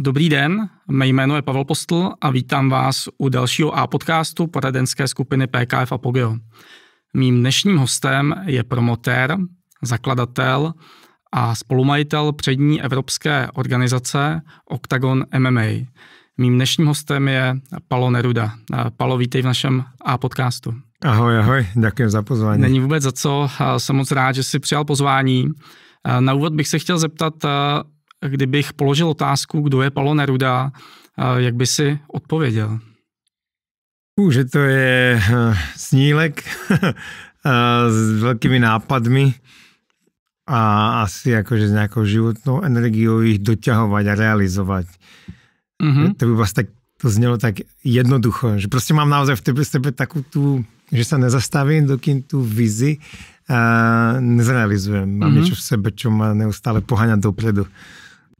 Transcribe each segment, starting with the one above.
Dobrý den, mé jméno je Pavel Postl a vítám vás u dalšího A-podcastu poradenské skupiny PKF Apogeo. Mým dnešním hostem je promotér, zakladatel a spolumajitel přední evropské organizace Octagon MMA. Mým dnešním hostem je Palo Neruda. Palo, vítej v našem A-podcastu. Ahoj, děkuji za pozvání. Není vůbec za co, jsem moc rád, že jsi přijal pozvání. Na úvod bych se chtěl zeptat, kdybych položil otázku, kdo je Palo Neruda, jak by si odpověděl? Že to je snílek s veľkými nápadmi a asi akože s nejakou životnou energiou ich doťahovať a realizovať. To by vás tak, to znelo tak jednoducho, že proste mám naozaj v tebe takú tú, že sa nezastavím, dokým tú vizi nezrealizujem. Mám niečo v sebe, čo ma neustále poháňa dopredu.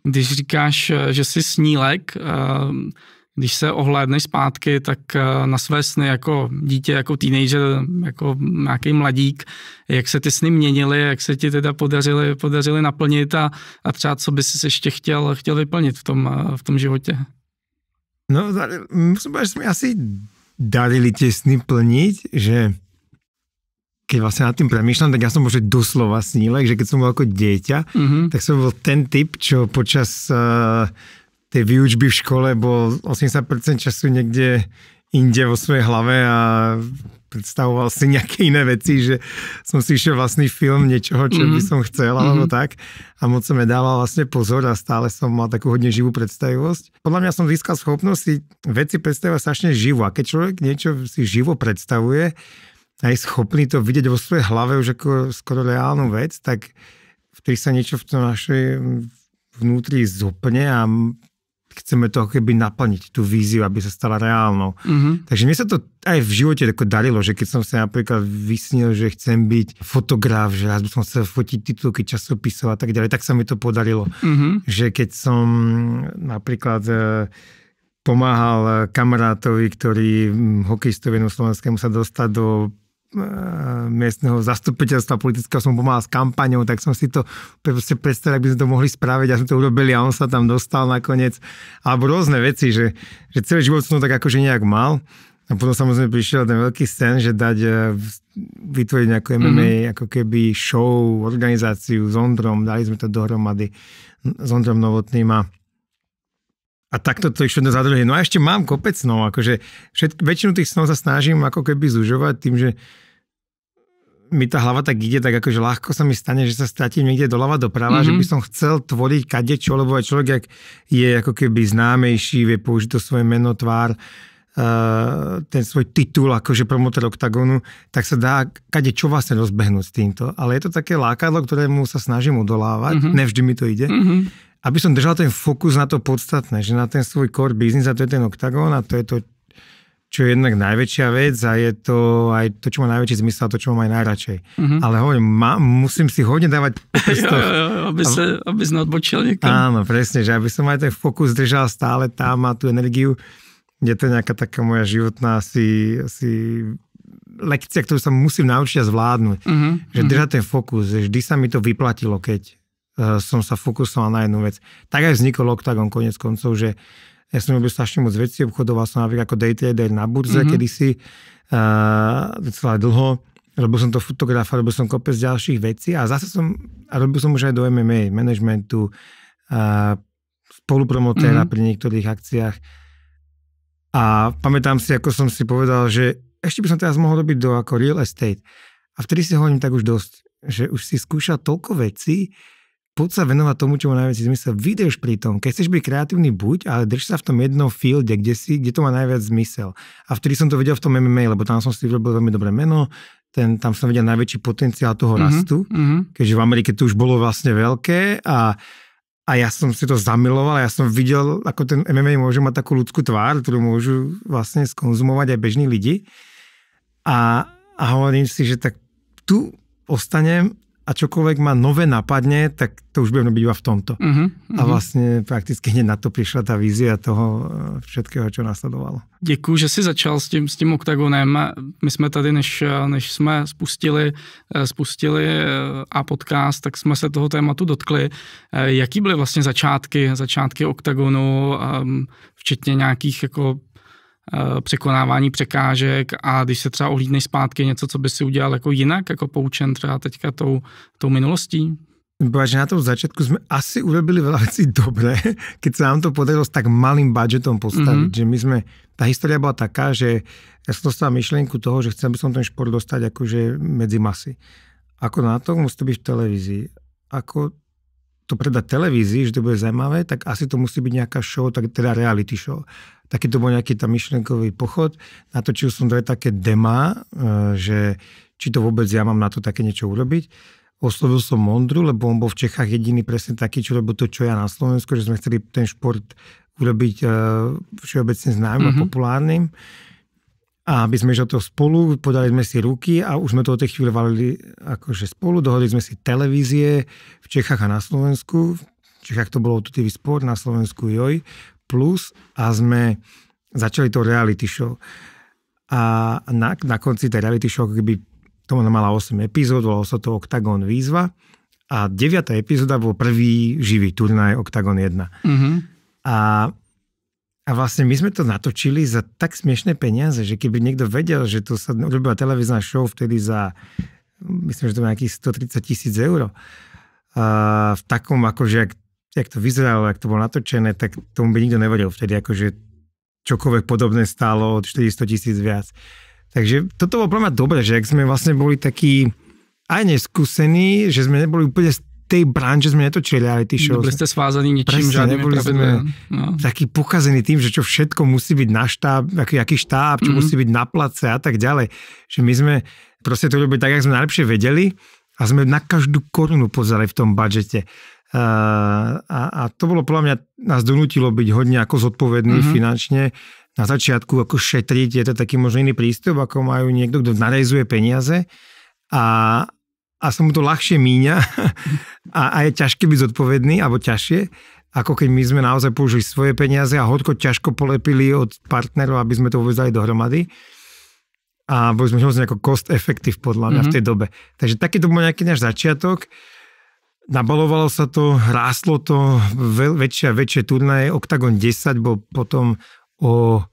Když říkáš, že jsi snílek, když se ohlédneš zpátky, tak na své sny jako dítě, jako teenager, jako nějaký mladík, jak se ty sny měnily, jak se ti teda podařili naplnit a třeba co by si ještě chtěl vyplnit v tom životě? No, musím povedať, že sme asi darili tie sny plniť, že keď vlastne nad tým premýšľam, tak ja som možno doslova snílek, že keď som bol ako dieťa, tak som bol ten typ, čo počas tej výučby v škole bol 80% času niekde inde vo svojej hlave a predstavoval si nejaké iné veci, že som si išiel vlastný film niečoho, čo by som chcel, alebo tak. A moc som nedával vlastne pozor a stále som mal takú hodne živú predstavivosť. Podľa mňa som získal schopnosť si veci predstavovať strašne živo. A keď človek niečo si živo predstavuje a je schopný to vidieť vo svojej hlave už ako skoro reálnu vec, tak vtedy sa niečo v tom našej vnútri zopne a chceme to keby naplniť, tú víziu, aby sa stala reálnou. Takže mne sa to aj v živote tako darilo, že keď som sa napríklad vysnil, že chcem byť fotograf, že raz by som chcel fotiť titulky časopisov a tak ďalej, tak sa mi to podarilo. Že keď som napríklad pomáhal kamarátovi, ktorý hokejistovi slovenskému sa dostať do miestneho zastupiteľstva politického, som pomáhal s kampaňou, tak som si to predstavil, ak by sme to mohli spraviť a sme to urobili a on sa tam dostal nakoniec. Alebo rôzne veci, že celý život som to tak akože nejak mal. A potom samozrejme prišiel ten veľký sen, že vytvoriť nejakú MMA ako keby show, organizáciu s Ondrom, dali sme to dohromady s Ondrom Novotným a takto to išlo za druhé. No a ešte mám kopec snov, akože väčšinu tých snov sa snažím ako keby zužovať tým, že mi tá hlava tak ide, tak akože ľahko sa mi stane, že sa stratím niekde doľava doprava, že by som chcel tvoriť kadečo, lebo aj človek, ak je ako keby známejší, vie použiť to svoje meno, tvár, ten svoj titul akože promotor Octagonu, tak sa dá kadečo vlastne rozbehnúť s týmto. Ale je to také lákadlo, ktorému sa snažím odolávať, nevždy mi to ide. Aby som držal ten fokus na to podstatné, že na ten svoj core business, a to je ten Octagon a to je to, čo je jednak najväčšia vec a je to aj to, čo má najväčší zmysel a to, čo mám aj najradšej. Ale hovorím, musím si hodne dávať prstoch. Aby si neodbočil niekam. Áno, presne, že aby som aj ten fokus držal stále tam a tú energiu. Je to nejaká taká moja životná asi lekcia, ktorú sa musím naučiť a zvládnuť. Že držať ten fokus, že vždy sa mi to vyplatilo, keď som sa fokusoval na jednu vec. Tak aj vznikol Octagon konec koncov, že ja som robil strašne moc vecí, obchodoval som napríklad ako day trader na burze kedysi, docela dlho, robil som to fotografa, robil som kopec ďalších vecí a zase robil som už aj do MMA, managementu, spolupromotéra pri niektorých akciách a pamätám si, ako som si povedal, že ešte by som teraz mohol robiť do ako real estate a vtedy si hovorím tak už dosť, že už si skúšal toľko vecí, poď sa venovať tomu, čo má najviac zmysel. Vydrž pri tom. Keď chceš byť kreatívny, buď, ale drž sa v tom jednom fielde, kde to má najviac zmysel. A vtedy som to videl v tom MMA, lebo tam som si vyrobil veľmi dobré meno, tam som videl najväčší potenciál toho rastu, keďže v Amerike to už bolo vlastne veľké a ja som si to zamiloval a ja som videl, ako ten MMA môže mať takú ľudskú tvár, ktorú môžu vlastne skonzumovať aj bežní lidi. A hovorím si, že tak tu ostanem a čokoľvek ma nové napadne, tak to už budem robiť iba v tomto. A vlastne prakticky hneď na to prišla tá vízia toho všetkého, čo nasledovalo. Děkuji, že jsi začal s tím OKTAGOnem. My jsme tady, než jsme spustili a podcast, tak jsme se toho tématu dotkli. Jaký byly vlastně začátky OKTAGOnu, včetně nějakých jako překonávání překážek, a když se třeba ohlídneš zpátky něco, co by si udělal jako jinak, jako poučen třeba teďka tou minulostí? Že na tom začiatku sme asi urobili veľa vecí dobre, keď sa nám to podarilo s tak malým budžetom postaviť. Že tá história bola taká, že ja som dostal myšlienku toho, že chcem by som ten šport dostať akože medzi masy. Ako na to musí to byť v televízii. Ako to predať televízii, že to bude zaujímavé, tak asi to musí byť nejaká show, tak teda reality show. Taký to bol nejaký tam myšlienkový pochod. Natočil som dve také demá, že či to vôbec ja mám na to také niečo urobiť. Oslovil som Mondru, lebo on bol v Čechách jediný presne taký, čo robil to, čo ja na Slovensku, že sme chceli ten šport urobiť všeobecne známym a populárnym. A aby sme išli to spolu, podali sme si ruky a už sme to od tej chvíle valili akože spolu. Dohodli sme si televízie v Čechách a na Slovensku. V Čechách to bolo TV Sport, na Slovensku JOJ Plus a sme začali to reality show. A na konci tej reality show, keby to mala 8 epizód, volalo sa to OKTAGON výzva a 9. epizóda bol prvý živý turnaj OKTAGON 1. A vlastne my sme to natočili za tak smiešné peniaze, že keby niekto vedel, že to sa robila televízna show vtedy za, myslím, že to má nejakých 130 000 eur, v takom akože, jak to vyzeralo, jak to bolo natočené, tak tomu by nikto nevedel vtedy, akože čokoľvek podobné stálo od 400 000 viac. Takže toto bolo pre mňa dobré, že ak sme vlastne boli takí aj neskúsení, že sme neboli úplne z tej branže, sme netočili reality show. Neboli ste svázaní ničím, žiadnymi pravidlami. No. Taký pokazený tým, že čo všetko musí byť na štáb, aký štáb, čo musí byť na place a tak ďalej. Že my sme proste to robili tak, jak sme najlepšie vedeli a sme na každú korunu pozerali v tom budžete. A to bolo podľa mňa, nás donútilo byť hodne ako zodpovedný finančne. Na začiatku ako šetriť, je to taký možno iný prístup, ako majú niekto, kto narejzuje peniaze a sa mu to ľahšie míňa a je ťažké byť zodpovedný, alebo ťažšie, ako keď my sme naozaj použili svoje peniaze a hodko ťažko polepili od partnerov, aby sme to vôbec dali dohromady. A boli sme hrozne ako cost effective podľa mňa v tej dobe. Takže taký to bol nejaký náš začiatok. Nabalovalo sa to, rástlo to, väčšie a väčšie turnaje. OKTAGON 10 bol potom o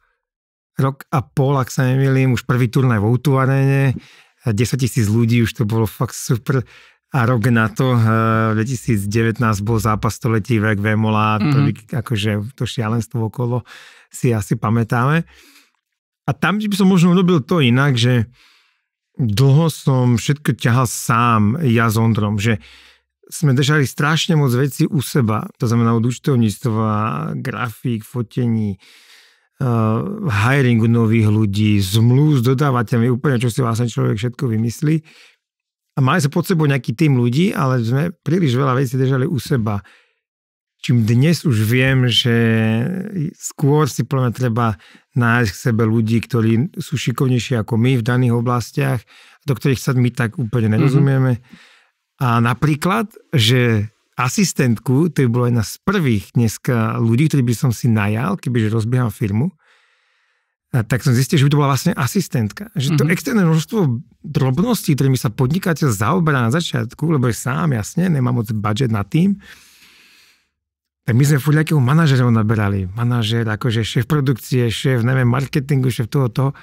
rok a pol, ak sa nemýlim, už prvý turnaj v O2 aréne, 10 000 ľudí, už to bolo fakt super. A rok na to, 2019 bol zápas století vek Vémola, akože to šialenstvo okolo si asi pamätáme. A tam by som možno urobil to inak, že dlho som všetko ťahal sám, ja s Ondrom, že sme držali strašne moc vecí u seba, to znamená od účtovníctva, grafík, fotení, hiringu nových ľudí, zmluv s dodávateľmi, úplne čo si vlastne človek všetko vymyslí. A mali sa pod sebou nejaký tým ľudí, ale sme príliš veľa vecí držali u seba. Čím dnes už viem, že skôr si plne treba nájsť k sebe ľudí, ktorí sú šikovnejší ako my v daných oblastiach, do ktorých sa my tak úplne nerozumieme. A napríklad, že asistentku, to by bola jedna z prvých dneska ľudí, ktorí by som si najal, kebyže rozbieham firmu, tak som zistil, že by to bola vlastne asistentka. Že to extrémne množstvo drobností, ktorými sa podnikateľ zaoberá na začiatku, lebo je sám, jasne, nemá moc budget na tým, tak my sme furt nejakého manažera naberali. Manažer, akože šéf produkcie, šéf, neviem, marketingu, šéf toho.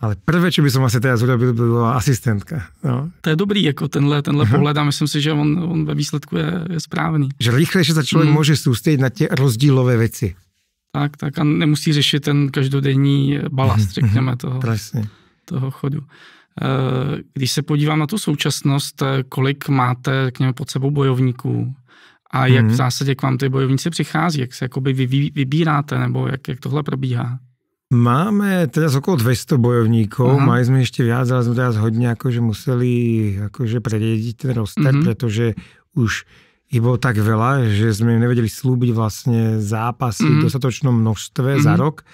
Ale prvé, čo by som asi teraz urobil, byla asistentka. No. To je dobrý, jako tenhle pohled a myslím si, že on ve výsledku je správný. Že rýchlejšie sa človek môže sústrediť na tie rozdílové veci. Tak a nemusí řešit ten každodenní balast, řekněme, toho chodu. Když se podívám na tu současnost, kolik máte, řekněme, pod sebou bojovníků a jak v zásadě k vám ty bojovníci přichází, jak se jakoby vybíráte, nebo jak tohle probíhá? Máme teraz okolo 200 bojovníkov, mali sme ešte viac, ale sme teraz hodne akože museli akože preriediť ten roster, pretože už ich bolo tak veľa, že sme nevedeli slúbiť vlastne zápasy v dostatočnom množstve za rok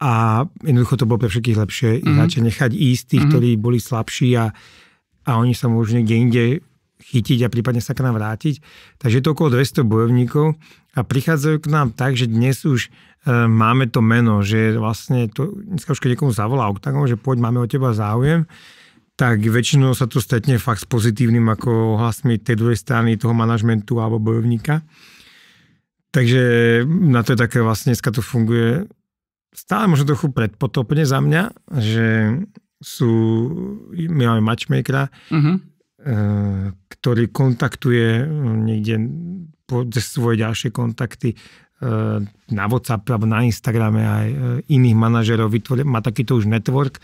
a jednoducho to bolo pre všetkých lepšie radšej nechať ísť tých, ktorí boli slabší a oni sa môžu niekde inde chytiť a prípadne sa k nám vrátiť. Takže je to okolo 200 bojovníkov a prichádzajú k nám tak, že dnes už máme to meno, že vlastne to, dneska už keď niekomu zavolá Oktagon, že poď, máme o teba záujem, tak väčšinou sa to stretne fakt s pozitívnym ako ohlasmi tej druhej strany toho manažmentu alebo bojovníka. Takže na to je také vlastne, dneska to funguje stále možno trochu predpotopne za mňa, že my máme matchmakera, ktorý kontaktuje niekde cez svoje ďalšie kontakty na WhatsApp alebo na Instagrame aj iných manažerov, má takýto už network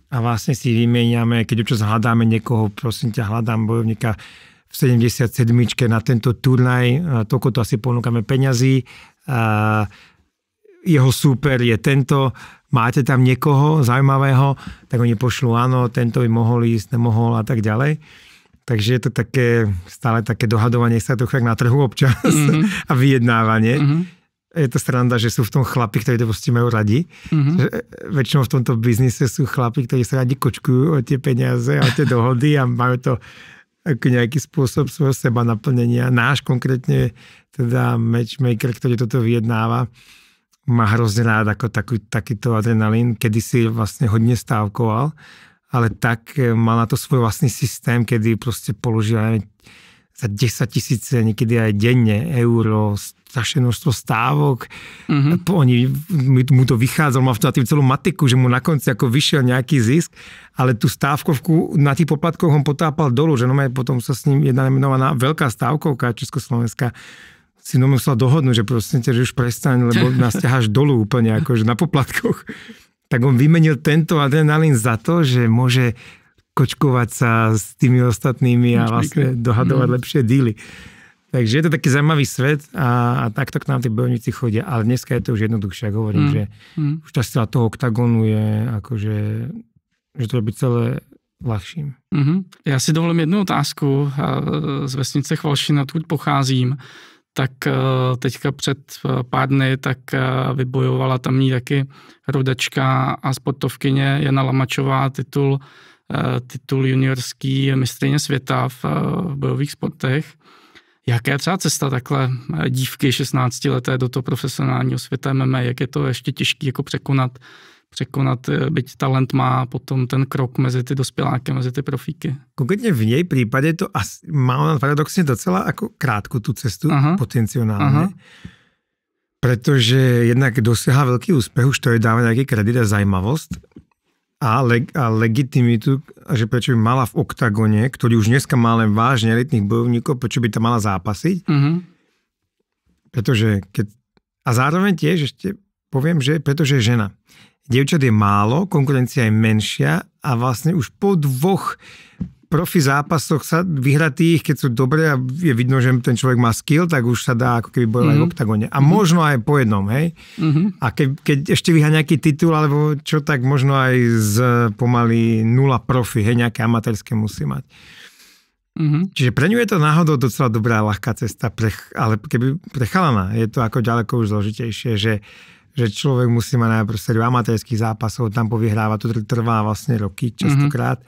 a vlastne si vymieňame, keď občas hľadáme niekoho, prosím ťa, hľadám bojovníka v 77. na tento turnaj, toľko to asi ponúkame peňazí, jeho súper je tento, máte tam niekoho zaujímavého, tak oni pošlú áno, tento by mohol ísť, nemohol a tak ďalej. Takže je to také, stále také dohadovanie sa trochu na trhu občas a vyjednávanie. Je to sranda, že sú v tom chlapi, ktorí to proste majú radi. Väčšinou v tomto biznise sú chlapi, ktorí sa radi kočkujú o tie peniaze a o tie dohody a majú to ako nejaký spôsob svojho seba naplnenia. Náš konkrétne, teda matchmaker, ktorý toto vyjednáva, má hrozne rád ako takýto adrenalín, kedysi vlastne hodne stávkoval, ale tak mal na to svoj vlastný systém, kedy proste položil za 10 000, niekedy aj denne euro, strašné množstvo stávok. Oni mu to vychádzalo, mal v tým celú matiku, že mu na konci ako vyšiel nejaký zisk, ale tú stávkovku na tých poplatkoch on potápal dolu, že potom sa s ním jedna menovaná veľká stávkovka Československá si musela dohodnúť, že proste, že už prestaň, lebo nás ťaháš dolu úplne, akože na poplatkoch. Tak on vymenil tento adrenalín za to, že môže kočkovať sa s tými ostatnými a vlastne dohadovať lepšie díly. Takže je to taký zaujímavý svet a takto k nám tí bojovníci chodia, ale dneska je to už jednoduchšie, ako hovorím, že už tá sila toho Oktagonu je akože, že to je byť celé ľahším. Já si dovolím jednu otázku z vesnice Chvalšina, odkud pocházím. Tak teďka před pár dny tak vybojovala tamní taky rodačka a sportovkyně Jana Lamačová titul juniorský mistryně světa v bojových sportech. Jaká je třeba cesta takhle dívky 16leté do toho profesionálního světa MMA? Jak je to ještě těžký jako překonat, byť talent má potom ten krok mezi ty dospěláky, mezi ty profíky? Konkrétne v nej prípade to má ona paradoxne docela ako krátku tú cestu potenciálne. Pretože jednak dosiahla veľký úspech, už to je dáva nejaký kredit a zajímavosť a legitimitu, že prečo by mala v Oktagone, ktorý už dneska má len vážne elitných bojovníkov, prečo by tam mala zápasiť. Pretože a zároveň tiež ešte poviem, že pretože je žena. Dievčat je málo, konkurencia je menšia a vlastne už po 2 profi zápasoch sa vyhratých, keď sú dobré a je vidno, že ten človek má skill, tak už sa dá ako keby bojovať v Oktagone. A možno aj po jednom, hej? A keď ešte vyhrá nejaký titul, alebo čo, tak možno aj z pomaly 0 profi, hej, nejaké amatérske musí mať. Čiže pre ňu je to náhodou docela dobrá, ľahká cesta, ale keby pre chalana je to ako ďaleko už zložitejšie, že človek musí mať najprv sériu amatérských zápasov, tam povyhráva, to trvá vlastne roky častokrát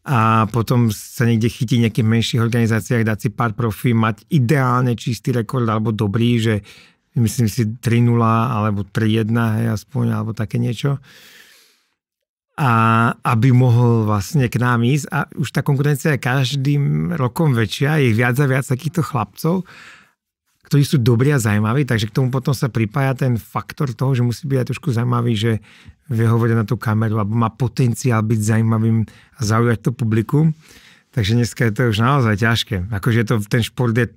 a potom sa niekde chytí v nejakých menších organizáciách, dať si pár profí, mať ideálne čistý rekord alebo dobrý, že myslím si 3-0 alebo 3-1, hej, aspoň, alebo také niečo. A aby mohol vlastne k nám ísť a už tá konkurencia je každým rokom väčšia, je viac a viac takýchto chlapcov, ktorí sú dobrí a zaujímaví, takže k tomu potom sa pripája ten faktor toho, že musí byť aj trošku zaujímavý, že vie hovoriť na tú kameru, alebo má potenciál byť zaujímavým a zaujať to publikum. Takže dneska je to už naozaj ťažké. Akože ten šport je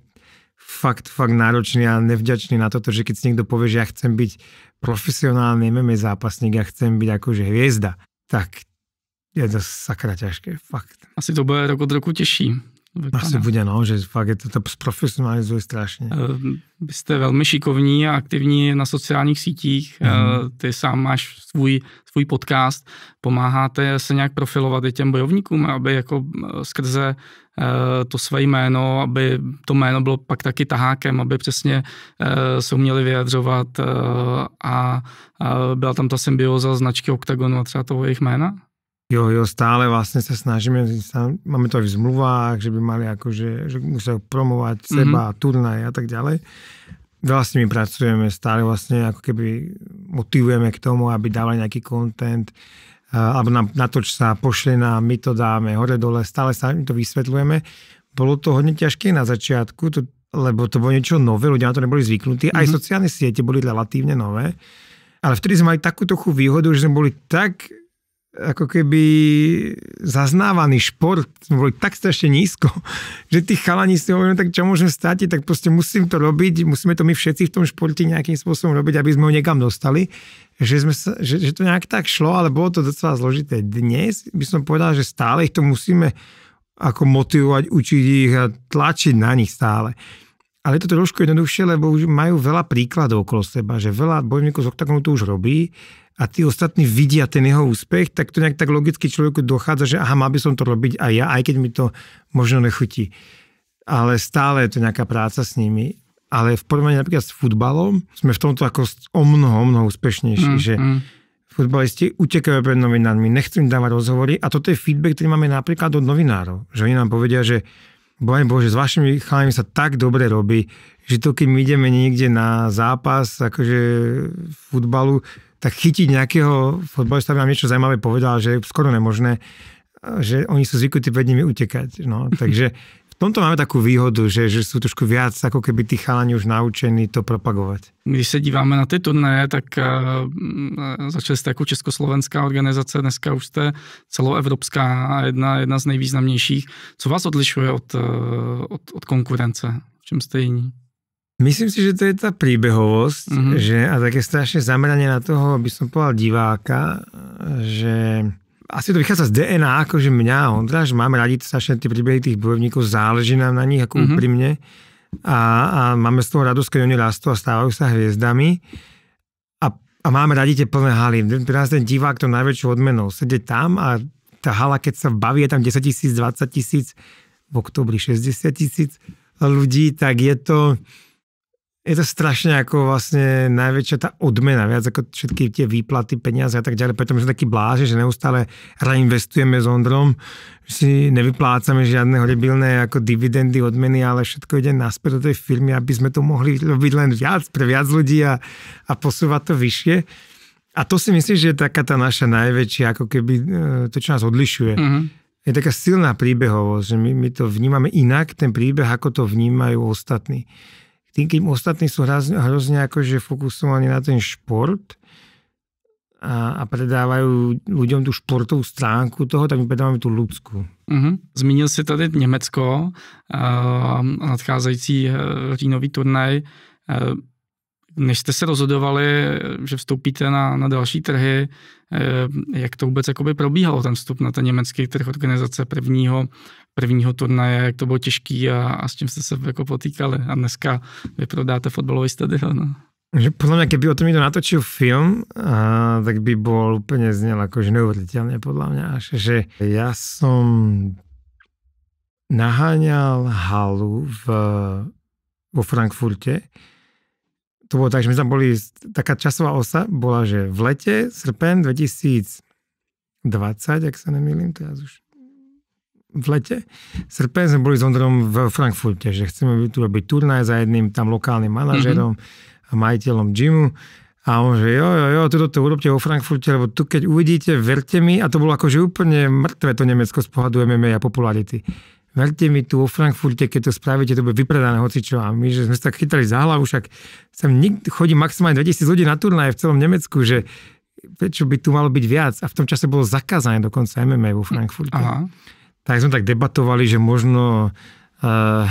fakt náročný a nevďačný na toto, že keď si niekto povie, že ja chcem byť profesionálny MMA zápasník, ja chcem byť akože hviezda, tak je to sakra ťažké, fakt. Asi to bude rok od roku těžší. Asi bude, no, že fakt je to profesionalizuje strašně. Vy jste velmi šikovní a aktivní na sociálních sítích. Ty sám máš svůj podcast. Pomáháte se nějak profilovat i těm bojovníkům, aby jako skrze to své jméno, aby to jméno bylo pak taky tahákem, aby přesně se uměli vyjadřovat a byla tam ta symbioza značky Oktagonu a třeba toho jejich jména? Jo, stále vlastne sa snažíme, máme to aj v zmluvách, že by mali akože, že musia promovať seba, turnaj a tak ďalej. Veľa s nimi pracujeme, stále vlastne ako keby motivujeme k tomu, aby dávali nejaký content, alebo natoč sa, pošle nám, my to dáme hore dole, stále sa to vysvetľujeme. Bolo to hodne ťažké na začiatku, lebo to bolo niečo nové, ľudia na to neboli zvyknutí, aj sociálne siete boli relatívne nové, ale vtedy sme mali takú trochu výhodu, že sme boli tak ako keby zaznávaný šport, sme boli tak strašne nízko, že tí chalani si hovorili, tak čo môžem stať, tak proste musím to robiť, musíme to my všetci v tom športe nejakým spôsobom robiť, aby sme ho niekam dostali, že to nejak tak šlo, ale bolo to docela zložité. Dnes by som povedal, že stále ich to musíme ako motivovať, učiť ich a tlačiť na nich stále. Ale je to trošku jednoduchšie, lebo už majú veľa príkladov okolo seba, že veľa bojovníkov z oktagonu to už robí a tí ostatní vidia ten jeho úspech, tak to nejak tak logicky človeku dochádza, že aha, mal by som to robiť aj ja, aj keď mi to možno nechutí. Ale stále je to nejaká práca s nimi. Ale v porovnaní napríklad s futbalom sme v tomto ako o mnoho úspešnejší, že futbalisti utekajú pred novinármi, nechcú im dávať rozhovory a toto je feedback, ktorý máme napríklad od novinárov, že oni nám povedia, že Bože, s vašimi chalami sa tak dobre robí, že to keď my ideme niekde na zápas akože futbalu, tak chytiť nejakého futbalista by nám niečo zaujímavé povedal, že je skoro nemožné, že oni sú zvyknutí pred nimi utekať. No, takže v tomto máme takú výhodu, že sú trošku viac, ako keby tí chalani už naučení to propagovať. Když se díváme na ty turnaje, tak začali jste jako československá organizace, dneska už jste celoevropská a jedna z nejvýznamnějších. Co vás odlišuje od konkurence? V čem jste jiní? Myslím si, že to je tá príbehovosť, že a také strašné zameranie na toho, aby som povedal diváka, že asi to vychádza z DNA, akože mňa, Ondra, že máme radi strašne tie príbehy tých bojovníkov, záleží nám na nich ako úprimne a máme z toho radosť, keď oni rastú a stávajú sa hviezdami a máme radi tie plné haly. Teraz ten divák to najväčšou odmenou. Sedieť tam a tá hala, keď sa baví, je tam 10 000, 20 000, v októbri 60 000 ľudí, tak je to strašne ako vlastne najväčšia tá odmena, viac ako všetky tie výplaty, peniaze a tak ďalej, preto sme takí bláži, že neustále reinvestujeme s Ondrom, že si nevyplácame žiadne horibilné ako dividendy, odmeny, ale všetko ide naspäť do tej firmy, aby sme to mohli robiť len viac, pre viac ľudí a posúvať to vyššie. A to si myslím, že je taká tá naša najväčšia, ako keby to, čo nás odlišuje. Je taká silná príbehovosť, že my to vnímame inak, ten príbeh, ako to vnímajú ostatní. Tým, keď ostatní sú hrozne akože fokusovaní na ten šport a predávajú ľuďom tú športovú stránku toho, tak my predávame tú ľudskú. Zmínil si tady Německo, nadcházející říjnový turnaj. Než jste se rozhodovali, že vstoupíte na další trhy, jak to vůbec jakoby probíhalo, ten vstup na ten německý trh organizace prvního turnaje, jak to bylo těžký a s čím jste se jako potýkali. A dneska vy prodáte fotbalový stadion. Podľa mňa, keby o tom niekto natočil film, tak by bol úplne znel akože neuveriteľne podľa mňa. Že ja som naháňal halu vo Frankfurte. To bolo tak, že my tam boli, taká časová osa bola, že v lete, srpen 2020, ak sa nemýlim, teraz už v lete, srpen sme boli s Ondrom v Frankfurte, že chceme tu robiť turnaj za jedným tam lokálnym manažerom a majiteľom gymu. A on že jo, toto urobte vo Frankfurte, lebo tu keď uvidíte, verte mi, a to bolo akože úplne mŕtve to Nemecko z pohľadu MMA a popularity. Verte mi, tu vo Frankfurte, keď to spravíte, to bude vypredané hocičo. A my, že sme sa tak chytali za hlavu, však sem chodí maximálne 2000 ľudí na turnaje v celom Nemecku, že prečo by tu malo byť viac. A v tom čase bolo zakázané dokonca MMA vo Frankfurte. Aha. Tak sme tak debatovali, že možno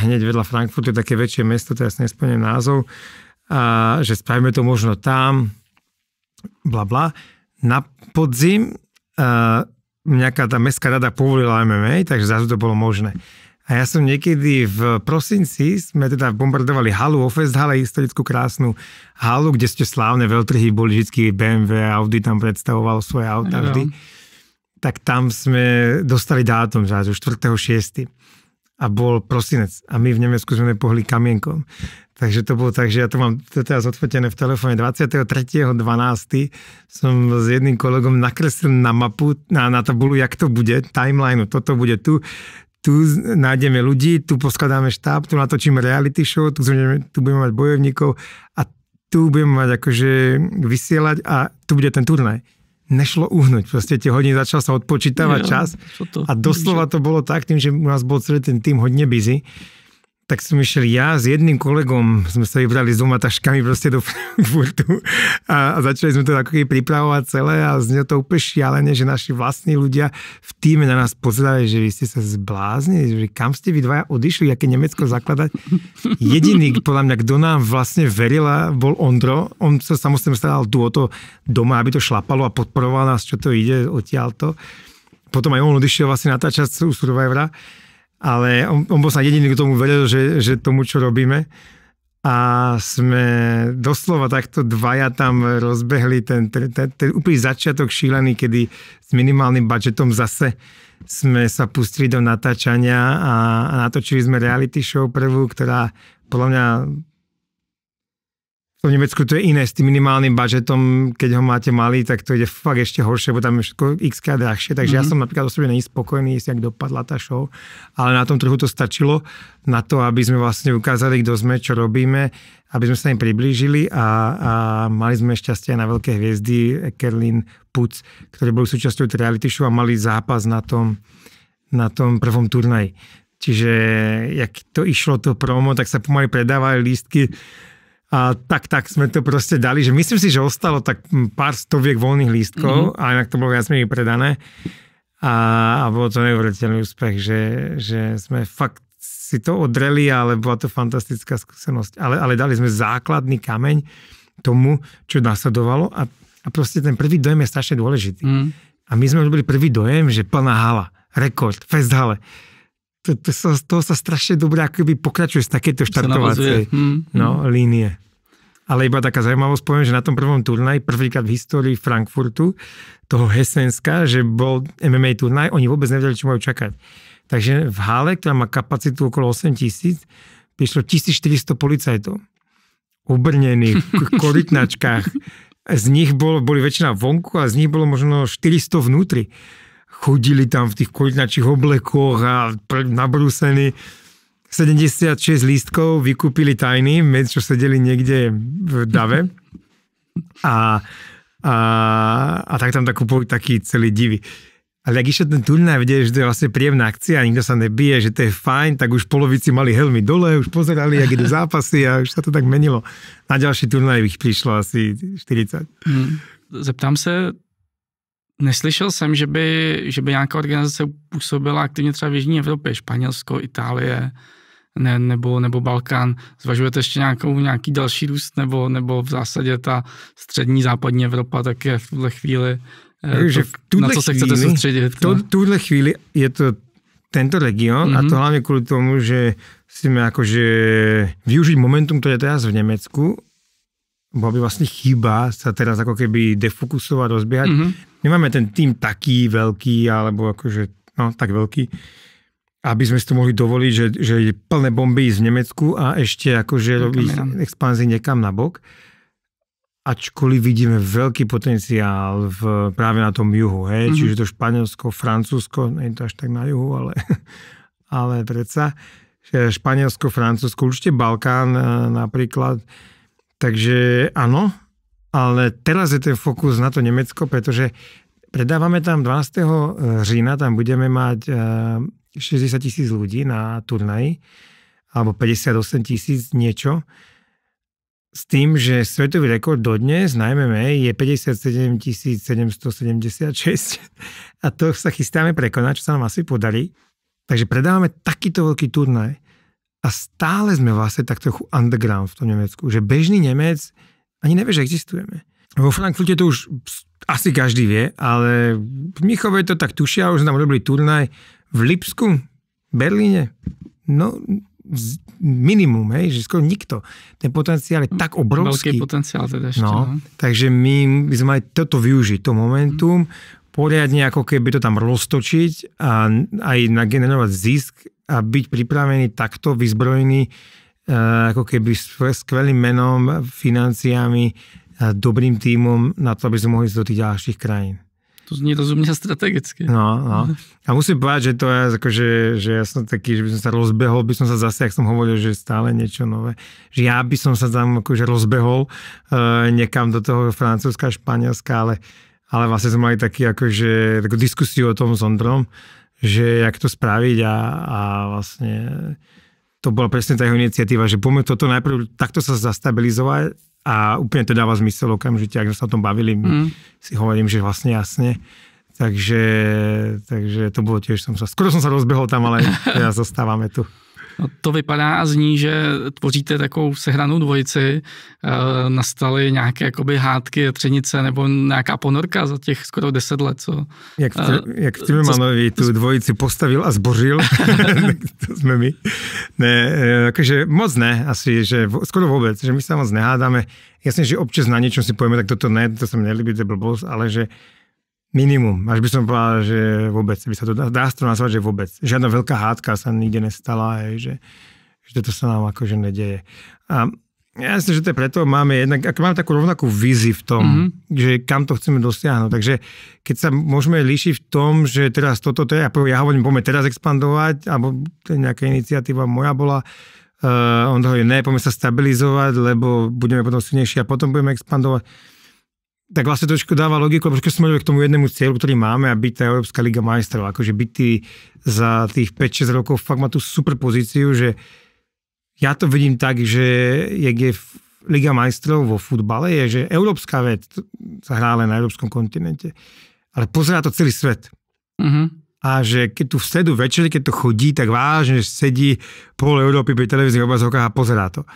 hneď vedľa Frankfurtu je také väčšie mesto, teraz nespomínam názov, že spravíme to možno tam, blabla. Na podzim nejaká tá mestská rada povolila MMA, takže zrazu to bolo možné. A ja som niekedy v prosinci, sme teda bombardovali halu, Festhalle, historickú krásnu halu, kde ste slávne veľtrhy boli vždy BMW, Audi tam predstavovalo svoje auta vždy. Tak tam sme dostali dátum zrazu 4.6. a bol prosinec a my v Nemecku sme pohli kamienkom. Takže to bolo tak, že ja to mám teraz odfotené v telefóne. 23.12. som s jedným kolegom nakreslil na mapu, na tabulu, jak to bude, timeline, toto bude tu nájdeme ľudí, tu poskladáme štáb, tu natočíme reality show, tu budeme mať bojovníkov a tu budeme mať akože vysielať a tu bude ten turnaj. Nešlo uhnúť, proste tie hodiny začal sa odpočítavať čas a doslova to bolo tak, tým, že u nás bol celý ten tým hodne busy, tak som išiel ja s jedným kolegom, sme sa vybrali s 2 taškami proste do Frankfurtu a začali sme to ako keby pripravovať celé a znelo to úplne šialene, že naši vlastní ľudia v týme na nás pozerali, že vy ste sa zbláznili, že kam ste vy dvaja odišli, aké Nemecko zakladať. Jediný, podľa mňa, kto nám vlastne veril, bol Ondro. On sa samozrejme staral tu o to doma, aby to šlapalo a podporoval nás, čo to ide odtiaľto. Potom aj on odišiel vlastne natáčať u Survivora. Ale on bol sa jediný, k tomu veril, že tomu, čo robíme. A sme doslova takto dvaja tam rozbehli ten úplný začiatok šílený, kedy s minimálnym budžetom zase sme sa pustili do natáčania a natočili sme reality show prvú, ktorá podľa mňa v Nemecku to je iné, s tým minimálnym budžetom, keď ho máte malý, tak to ide fakt ešte horšie, bo tam je všetko x-krát drahšie, takže ja som napríklad osobne není spokojný, jak dopadla tá show, ale na tom trhu to stačilo na to, aby sme vlastne ukázali, kto sme, čo robíme, aby sme sa im priblížili a mali sme šťastie na veľké hviezdy, Ekerlin, Puc, ktorí boli súčasťou reality show a mali zápas na tom prvom turnaji. Čiže jak to išlo to promo, tak sa pomaly predávali lístky. A tak sme to proste dali, že myslím si, že ostalo tak pár stoviek voľných lístkov a inak to bolo viac menej predané. A bolo to neuveriteľný úspech, že sme fakt si to odreli, ale bola to fantastická skúsenosť. Ale dali sme základný kameň tomu, čo nasledovalo a proste ten prvý dojem je strašne dôležitý. A my sme robili prvý dojem, že plná hala, rekord, fest hale. To sa strašne dobre akoby pokračuje z takéto štartovacej línie. Ale iba taká zaujímavosť, poviem, že na tom prvom turnaji, prvýkrát v histórii Frankfurtu, toho Hesenska, že bol MMA turnaj, oni vôbec nevedeli, čo majú čakať. Takže v hale, ktorá má kapacitu okolo 8,000, prišlo 1400 policajtov. Obrnených, v korytnačkách. Z nich boli väčšina vonku a z nich bolo možno 400 vnútri. Chodili tam v tých korytnačích oblekoch a nabrúsení. 76 lístkov vykúpili tajní, čo sedeli niekde v dave. A tak tam kúpili taký celý divy. Ale ak išiel ten turnaj, videli, že to je vlastne príjemná akcia a nikto sa nebije, že to je fajn, tak už polovici mali helmy dole, už pozerali, jak idú zápasy a už sa to tak menilo. Na ďalší turnaj ich prišlo asi 40. Zeptám se, neslyšel jsem, že by nějaká organizace působila aktivně třeba v Jižní Evropě, Španělsko, Itálie, nebo Balkán. Zvažujete ještě nějaký další růst, nebo v zásadě ta střední západní Evropa tak je v tuhle chvíli, na co se chcete soustředit? V tuhle chvíli je to tento región a to hlavne kvôli tomu, že chceme akože využiť momentum, ktoré je teraz v Nemecku, bola by vlastne chyba sa teraz ako keby defokusovať, rozbiehať. Nemáme ten tým taký veľký, alebo akože, tak veľký, aby sme si to mohli dovoliť, že je plné bomby z Nemecku a ešte akože robiť expanzii niekam na bok. Ačkoliv vidíme veľký potenciál práve na tom juhu, hej? Čiže to Španielsko, Francúzsko, nie je to až tak na juhu, ale predsa Španielsko, Francúzsko, určite Balkán napríklad. Takže áno, ale teraz je ten fokus na to Nemecko, pretože predávame tam 12. října, tam budeme mať 60,000 ľudí na turnaji, alebo 58,000 niečo, s tým, že svetový rekord dodnes na MMA je 57,776 a to sa chystáme prekonať, čo sa nám asi podarí. Takže predávame takýto veľký turnaj a stále sme vlastne tak trochu underground v tom Nemecku, že bežný Nemec ani nevie, že existujeme. Vo Frankfurte to už asi každý vie, ale v Mníchove to tak tušia, už sme tam robili turnaj v Lipsku, Berlíne, minimum, hej, že skoro nikto. Ten potenciál je tak obrovský. Veľký potenciál teda ešte. Takže my by sme mali toto využiť, to momentum, poriadne ako keby to tam roztočiť a aj nagenerovať zisk a byť pripravený takto vyzbrojený ako keby skvelým menom, financiami, dobrým tímom na to, aby sme mohli ísť do tých ďalších krajín. To znie rozumne strategicky. No. A musím povedať, že to je akože, že ja som taký, že by som sa rozbehol, by som sa zase, jak som hovoril, že stále niečo nové. Že ja by som sa tam akože rozbehol niekam do toho Francúzska, Španielska, ale vlastne sme mali taký akože takú diskusiu o tom s Ondrom, že jak to spraviť a vlastne to bola presne tá jeho iniciatíva, že poďme toto najprv takto sa zastabilizovať a úplne to dáva zmysel okamžite, ak sme sa o tom bavili, si hovorím, že vlastne jasne. Takže to bolo tiež, skoro som sa rozbehol tam, ale teraz zostávame tu. No to vypadá a zní, že tvoříte takovou sehranou dvojici. Nastaly nějaké jakoby hádky, třenice nebo nějaká ponorka za těch skoro 10 let, co? Jak v Timmermanovi tu dvojici postavil a zbořil, to sme my. Ne, akože moc ne, asi, že skoro vôbec, že my sa moc nehádame. Jasne, že občas na niečom si povieme, tak toto ne, to sa mi nelíbi, to je blbosť, ale že minimum, až by som povedal, že vôbec, by sa to dá to nazvať, že vôbec. Žiadna veľká hádka sa nikde nestala, že toto sa nám akože nedeje. A ja myslím, že to je preto, máme takú rovnakú víziu v tom, že kam to chceme dosiahnuť. Takže keď sa môžeme líšiť v tom, že teraz toto je, ja hovorím, poďme teraz expandovať, alebo to je nejaká iniciatíva moja bola, on hovorí, ne, poďme sa stabilizovať, lebo budeme potom silnejší a potom budeme expandovať. Tak vlastne trošku dáva logiku, lebo smerujeme k tomu jednému cieľu, ktorý máme, a byť tá Európska liga majstrov. Akože byť za tých 5-6 rokov fakt má tú super pozíciu, že ja to vidím tak, že jak je Liga majstrov vo futbale, je, že európska vec sa hrá len na európskom kontinente. Ale pozerá to celý svet. A že keď tu v stredu večer, keď to chodí, tak vážne sedí pol Európy pri televíznych obrazovkách a pozerá to.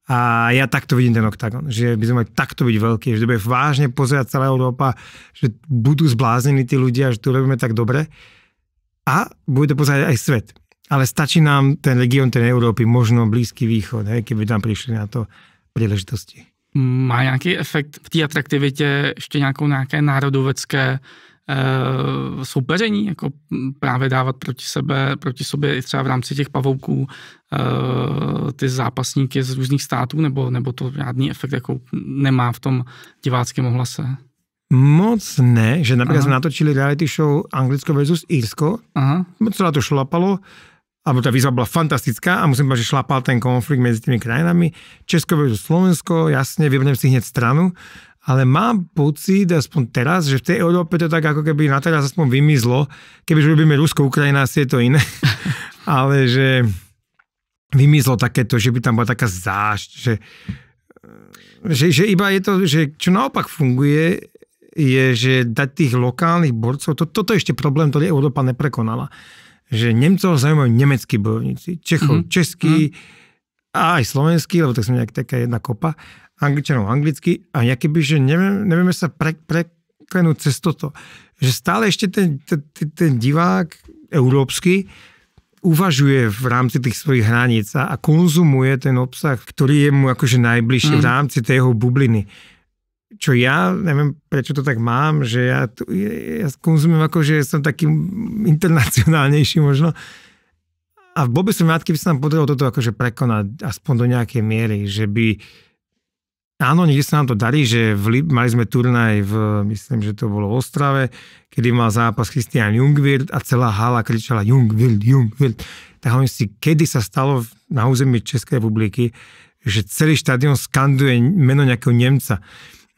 A ja takto vidím ten oktagon, že by sme mali takto byť veľký, že to bude vážne pozerať celá Európa, že budú zbláznení tí ľudia, že to robíme tak dobre a bude to pozerať aj svet. Ale stačí nám ten región, ten Európy, možno Blízky východ, keby tam prišli na to príležitosti. Má nějaký efekt v té atraktivitě ještě nějaké národovecké soupeření, jako právě dávat proti sobě i třeba v rámci těch pavouků ty zápasníky z různých států, nebo to žádný efekt jako nemá v tom diváckém ohlase? Moc ne, že napríklad sme natočili reality show Anglicko versus Írsko, celá to šlapalo, alebo tá výzva bola fantastická a musím povedať, že šlapal ten konflikt medzi tými krajinami. Česko versus Slovensko, jasne, vyberiem si hneď stranu, ale mám pocit, aspoň teraz, že v tej Európe to tak ako keby na teraz aspoň vymizlo. Kebyže robíme Rusko, Ukrajina, asi je to iné. Ale že vymizlo takéto, že by tam bola taká zášť, že iba je to, že čo naopak funguje, je, že dať tých lokálnych borcov, toto je ešte problém, ktorý Európa neprekonala. Že Nemcov zaujímajú nemeckí bojovníci, Čechov českí a aj slovenskí, lebo tak som nejak taká jedna kopa, Angličanov anglicky a keby, že nevieme sa preklenúť cez toto. Že stále ešte ten divák európsky uvažuje v rámci tých svojich hraníc a konzumuje ten obsah, ktorý je mu akože najbližší v rámci tej jeho bubliny. Čo ja, neviem prečo to tak mám, že ja konzumujem akože som taký internacionálnejší možno. A bol by som rád, keby sa nám podarilo toto akože prekonať aspoň do nejakej miery, že by áno, niekde sa nám to darí, že mali sme turnaj myslím, že to bolo v Ostrave, kedy mal zápas Christian Jungwirth a celá hala kričala Jungwirth. Tak hovorím si, kedy sa stalo na území Českej republiky, že celý štadión skanduje meno nejakého Nemca.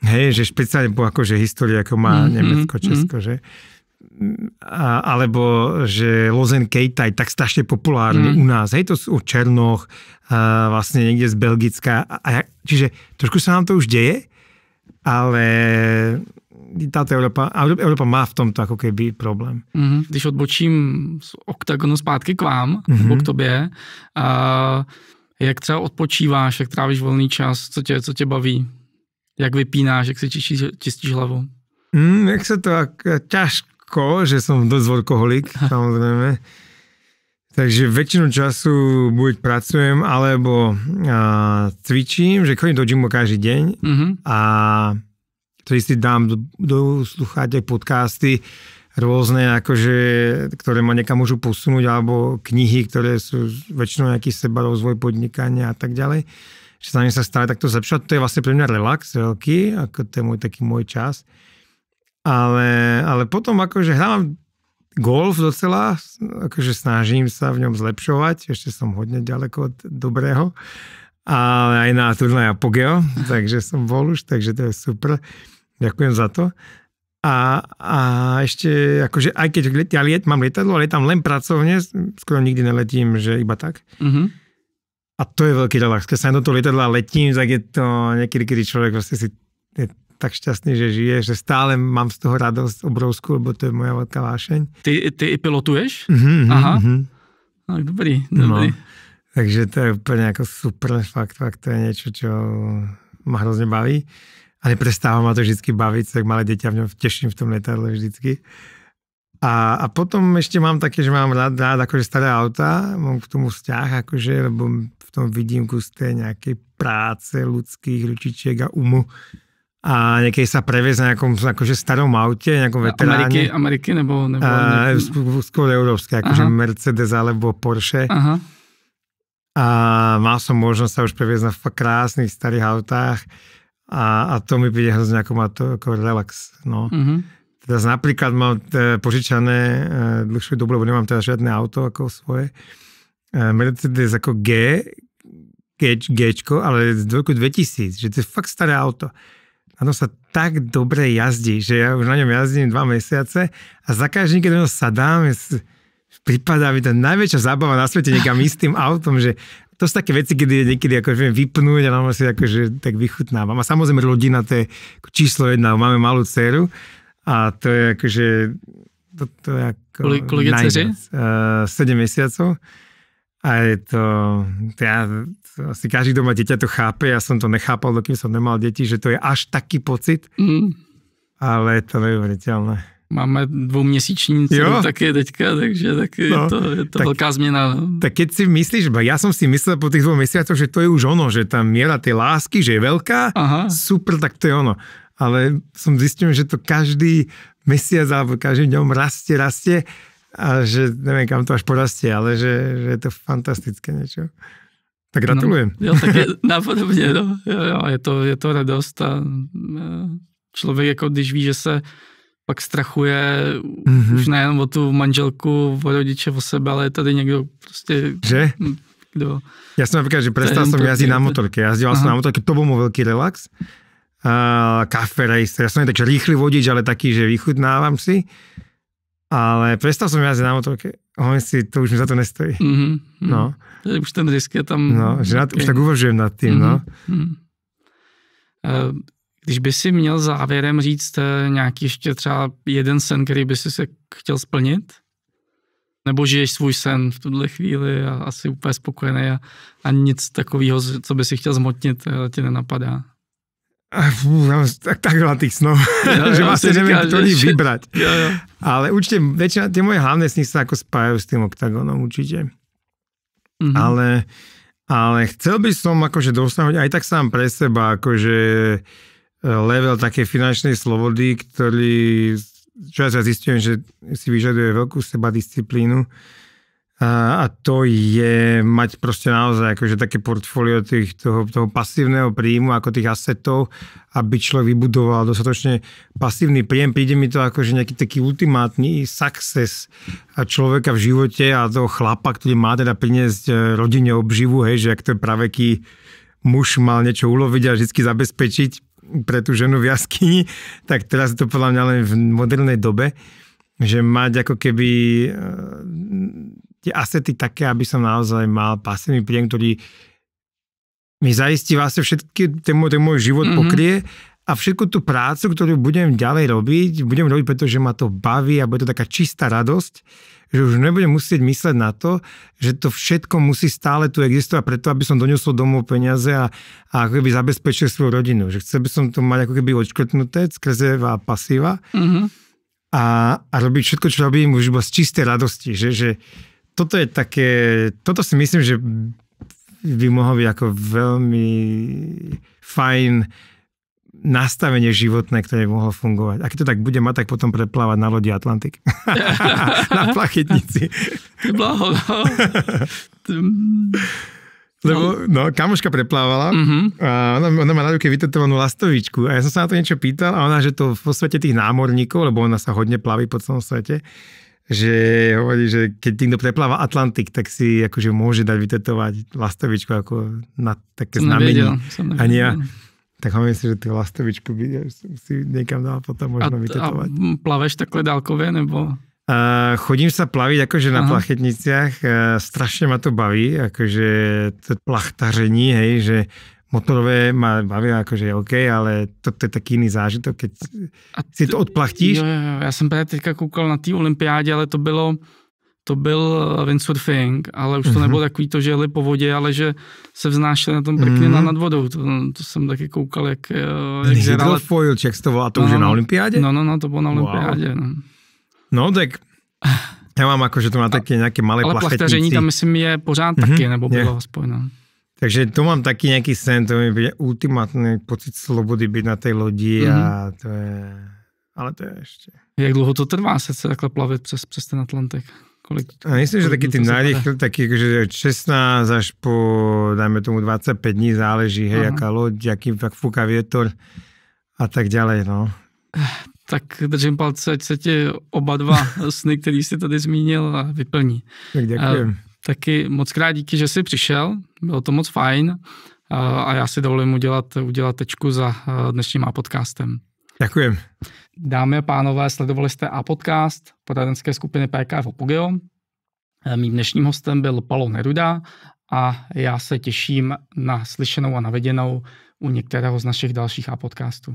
Hej, že špeciálne po akože histórii, ako má Nemecko, Česko, že? Alebo že Lozen Kejtaj tak strašne populárny u nás. Hej, to sú Černoch, vlastne niekde z Belgicka. Čiže trošku sa nám to už deje, ale táto Európa má v tomto ako keby problém. Když odbočím z oktagonu zpátky k vám, nebo k tobě, jak třeba odpočíváš, jak trávíš volný čas, co tě baví? Jak vypínáš, jak si čistíš hlavu? Jak sa to ťažko, že som dosť workoholik, samozrejme. Takže väčšinu času buď pracujem, alebo cvičím, že chodím do gymu každý deň a to si dám do sluchátek podcasty, rôzne, akože, ktoré ma niekam môžu posunúť, alebo knihy, ktoré sú väčšinou nejaký sebarozvoj, podnikania a tak ďalej. Že sa sa stále takto zlepšovať. To je vlastne pre mňa relax veľký, ako to je taký môj čas. Ale potom akože hrávam golf docela, akože snažím sa v ňom zlepšovať, ešte som hodne ďaleko od dobrého, ale aj na turnaj Apogeo, takže som bol už, takže to je super. Ďakujem za to. A ešte, akože aj keď mám lietadlo, ale tam len pracovne, skoro nikdy neletím, že iba tak. Mm-hmm. A to je veľký relax. Keď sa do toho lietadla letím, tak je to niekedy, kedy človek vlastne si je tak šťastný, že žije, že stále mám z toho radosť obrovskú, lebo to je moja veľká vášeň. Ty i pilotuješ? Aha. No, dobrý. No, takže to je úplne ako super, fakt, to je niečo, čo ma hrozne baví. A neprestáva ma to vždycky baviť, tak malé dieťa v ňom teším v tom letadle vždycky. A potom ešte mám také, že mám rád akože staré auta, mám k tomu vzťah, akože, lebo v tom vidím kus tej nejakej práce ľudských ručičiek a umu. A niekedy sa previesť na nejakom akože starom aute, nejakom veteráne. Ameriky nebo skôr európske, akože Mercedes alebo Porsche. Aha. A mal som možnosť sa už previesť na fakt krásnych starých autách a to mi príde hrozne ako má to ako relax. No. Teraz napríklad mám požičané dlhšiu dobu, lebo nemám teda žiadne auto ako svoje. Mercedes ako G-čko, ale z roku 2000, že to je fakt staré auto. A to sa tak dobre jazdí, že ja už na ňom jazdím 2 mesiace a za každým, keď sa dám, prípada mi to najväčšia zábava na svete niekam ísť tým autom, že to sú také veci, kedy niekedy akože viem vypnúť a nám si akože tak vychutnávam. A samozrejme rodina, to je číslo 1, máme malú dceru a to je akože to je ako koľko je dceři? 7 mesiacov. A je to asi každý doma dieťa to chápe, ja som to nechápal, dokým som nemal deti, že to je až taký pocit, ale je to neuveriteľné. Máme 2měsíční dceru také teďka, takže je to veľká zmena. Tak keď si myslíš, ja som si myslel po tých 2 mesiacoch, že to je už ono, že tá miera tej lásky, že je veľká, super, tak to je ono. Ale som zistil, že to každý mesiac alebo každým dňom rastie a že neviem, kam to až porastie, ale že je to fantastické niečo. Tak gratulujem. No, tak je napodobně, no. Jo, je to radost a člověk, jako když ví, že se pak strachuje už nejenom o tu manželku, o rodiče, o sebe, ale je tady někdo prostě... Že? Kdo... Ja som napríklad, že prestal som jazdiť na motorke. Jazdil som na motorke, to bol môj veľký relax. Cafe racer. Ja som nie taký rýchly vodič, ale taký, že vychutnávam si. Ale prestal som jazdiť na motorke. Hovorím si, to už mi za to nestojí. No. Už ten risk je tam... No, že už tak uvažujem nad tým, no. Když by si měl závěrem říct nějaký ještě třeba jeden sen, který by si se chtěl splnit? Nebo žiješ svůj sen v tuhle chvíli a asi úplně spokojený a nic takového, co by si chtěl zmotnit, ti nenapadá? Tak veľa tých snov, že vlastne neviem, ktorý vybrať. Jo. Ale určite, väčšina, tie moje hlavné sny sa ako spájajú s tým Octagonom určite. Ale chcel by som akože dosiahnuť aj tak sám pre seba, akože level takej finančnej slobody, ktorý čas ja zistujem, že si vyžaduje veľkú sebadisciplínu. A to je mať proste naozaj akože také portfólio toho pasívneho príjmu, ako tých asetov, aby človek vybudoval dostatočne pasívny príjem. Príde mi to akože nejaký taký ultimátny success človeka v živote a toho chlapa, ktorý má teda priniesť rodine obživu, hej, že ak to je praveký muž mal niečo uloviť a vždycky zabezpečiť pre tú ženu v jaskyni, tak teraz je to podľa mňa len v modernej dobe, že mať ako keby tie asety také, aby som naozaj mal pasívny príjem, ktorý mi zaistí vlastne všetky, ten môj život pokrie a všetku tú prácu, ktorú budem ďalej robiť, pretože ma to baví a bude to taká čistá radosť, že už nebudem musieť mysleť na to, že to všetko musí stále tu existovať preto, aby som doniesol domov peniaze a ako keby zabezpečil svoju rodinu. Že chcel by som to mať ako keby odškrtnuté skrze pasíva a robiť všetko, čo robím už iba z čistej radosti. Že toto je také, toto si myslím, že by mohol byť ako veľmi fajn nastavenie životné, ktoré by mohlo fungovať. Ak to tak bude mať, tak potom preplávať na lodi Atlantik. Na plachetnici. Blaho, Lebo, kamoška preplávala a ona má na ruke vytetovanú lastovičku a ja som sa na to niečo pýtal a ona, že to vo svete tých námorníkov, lebo ona sa hodne plaví po celom svete, že hovorí, že keď niekto prepláva Atlantik, tak si akože môže dať vytetovať lastovičku ako na také znamenie. A nie, tak hovorím si, že tú lastovičku by si niekam dal potom možno vytetovať. A plaveš takhle dálkově, nebo... Chodím sa plaviť akože na plachetniciach, strašne ma to baví, akože to plachtaření, hej, že motorové ma bavia akože OK, ale toto je taký iný zážitok, keď si to odplachtíš. Jo, já jsem právě teďka koukal na té olympiádě, ale to byl windsurfing, ale už to nebylo takový to, že jeli po vodě, ale že se vznášeli na tom prkně nad vodou. To jsem taky koukal, jak hydrofoil, či jak to volá, to už je na olympiádě? No, to bylo na olympiádě. Wow. No tak ja mám akože to má také nejaké malé plachetnici. Ale plachtaření tam myslím je pořád taky, nebo bylo aspoň. No. Takže to mám taký nejaký sen, to mi bude ultimátny pocit slobody byť na tej lodi a to je... Ale to je ešte... Jak dlouho to trvá se takhle plavit přes ten Atlantik? A myslím, že taký tým najrýchlejší, taký akože 16 až po, dajme tomu 25 dní, záleží, hej, aká loď, aký fúka vietor a tak ďalej, no. Tak držím palce, ať se ti oba dva sny, který jsi tady zmínil, vyplní. Tak děkujem. Taky moc krát díky, že jsi přišel, bylo to moc fajn a já si dovolím udělat tečku za dnešním A-podcastem. Ďakujem. Dámy a pánové, sledovali jste A-podcast poradenské skupiny PKF Apogeo. Mým dnešním hostem byl Palo Neruda a já se těším na slyšenou a na viděnou u některého z našich dalších A-podcastů.